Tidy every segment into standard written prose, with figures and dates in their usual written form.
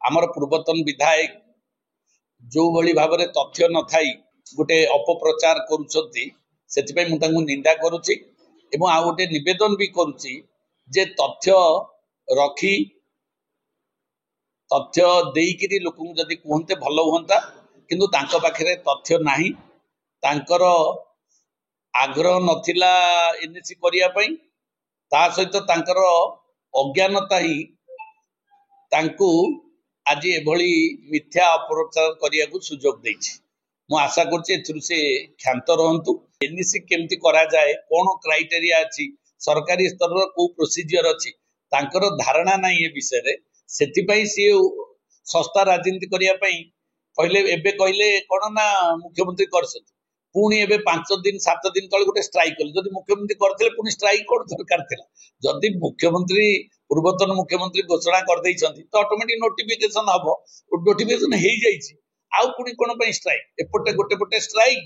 आमर पूर्वतन विधायक जो भली भाव में तथ्य न थाई गोटे अपप्रचार करुँच निंदा करुच्ची एवं आ गोटे निवेदन भी करुच्ची जे तथ्य रखी तथ्य देइकिरी लोक जदि कहते भल हुंता किंतु तांको पाखरे तथ्य नाही तांकर आग्रह नथिला एनएससी करिया पई ता सहित तांकर अज्ञानता ही तांको आज एभली मिथ्या अपप्रचार करिया को सुजोग देछि। मु आशा करछि एथुरु से क्षांत रहंतु। एनएससी केमती करा जाए कोन क्राइटेरिया अछि सरकारी स्तर रो को प्रोसीजर अछि तांकर धारणा नाही ए विषय रे सेति पई सी सस्ता राजनीति करिया पई कहले एबे कहले कोन ना मुख्यमंत्री करसत पुणी एबे 5 दिन 7 दिन तले गोटे स्ट्राइक कले जदि मुख्यमंत्री करथिले पुणी स्ट्राइक कोड दरकार थिला जदि मुख्यमंत्री पूर्वतन मुख्यमंत्री घोषणा कर दैछंती तो ऑटोमेटिक नोटिफिकेशन हबो नोटिफिकेशन हेई जाईछि आउ पुणी कोन पई स्ट्राइक एपटे गोटे पटे स्ट्राइक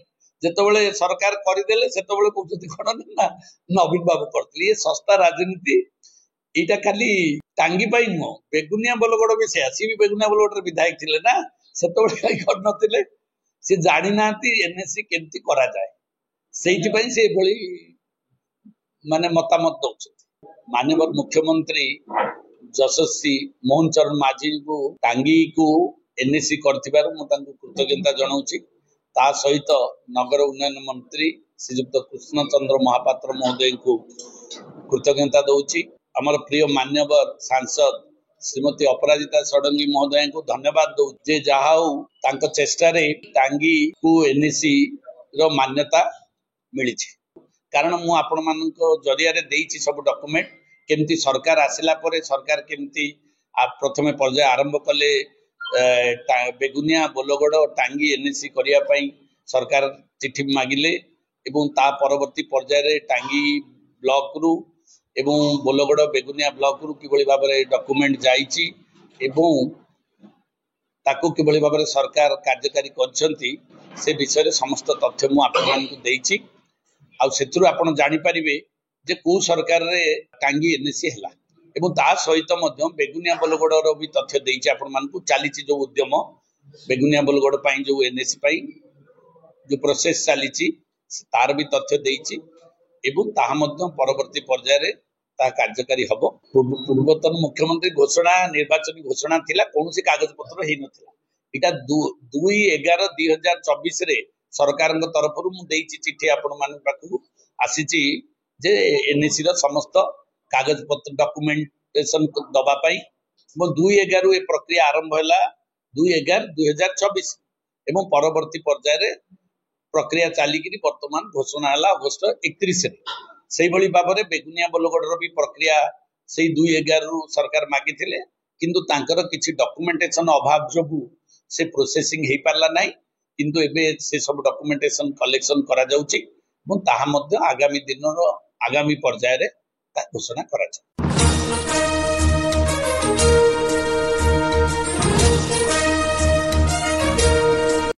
जेतबेले सरकार करिदेले सेतबेले कहउछथि कोन ना नवीन बाबू करथि ये सस्ता राजनीति इटा खाली टांगी पाई नुह बेगुनिया बलगड़ भी से आसी भी बेगुनिया बलगड़ विधायक थिले ना सेतबेले कई कर नथिले से जानि नांती एनएससी केमती करा जाए सेति पई से भली माने मतामत दउछ माननीय मुख्यमंत्री यशस्वी मोहन चरण माझी को टांगी को एनएससी करथिबार मु तांको कृतज्ञता जणाउछि ता सहित नगर उन्नयन मंत्री श्रीयुक्त कृष्ण चंद्र महापात्र महोदय को कृतज्ञता दउछि। हमर प्रिय मान्यवर सांसद श्रीमती अपराजिता षडंगी महोदय को धन्यवाद दउ जे जहाउ तांको चेष्टा रे टांगी को एनएससी रो मान्यता मिली कारण मु आपण मानको जरिया रे देइछि सब डॉक्यूमेंट केमती सरकार आसिला परे सरकार केमती प्रथमे पर्याय आरंभ कले बेगुनिया बोलगड़ टांगी एनएससी करिया पई सरकार चिट्ठी मागिले एवं ता परवर्ती पर्याय रे टांगी ब्लॉक रु एवं बोलगड़ बेगुनिया ब्लॉक रु किभली भाव में डॉक्यूमेंट जाइछि एवं ताकू किभली भाव में सरकार कार्यकारी करछंती से विषय रे समस्त तथ्य मु आपन मानकु देइछि आ सेतरु आपन जानि परिबे जे को सरकार रे टांगी एनएससी हला एवं ता सहित मध्य बेगुनिया बोलगड़ रो भी तथ्य देइछि आपन मानकु चालिछि जो उद्यम बेगुनिया बोलगड़ पई जो एनएससी पई जो प्रोसेस चालिछि तार भी तथ्य देइछि एवं ताहा मध्य परवर्ती पर्याय रे ता कार्यकारी हबो। पूर्वतन मुख्यमंत्री घोषणा निर्वाचन घोषणा थिला कोनोसी कागज पत्र हेइ नथिला इटा 2/11/2024 रे सरकार तरफ मु देइछि चिट्ठी आपण मान पाखु आसीछि जे एनएससी रो समस्त कागज पत्र डॉक्यूमेंटेशन दबा पाई 2/11 ए प्रक्रिया आरंभ होला 2/11/2024 एवं परवर्ती पर्याय रे प्रक्रिया चालिकी वर्तमान घोषणा है अगस्ट 31 से भली भाव में बेगुनिया बोलगड़ भी प्रक्रिया से 2/11 सरकार मागी थिले किंतु तांकर किछि डॉक्यूमेंटेशन अभाव जोगु से प्रोसेसिंग हे पारला नाही किंतु एबे से सब डॉक्यूमेंटेशन कलेक्शन करा जाउची और ताहा मध्य आगामी दिन आगामी पर्याय रे ता घोषणा करा जाय।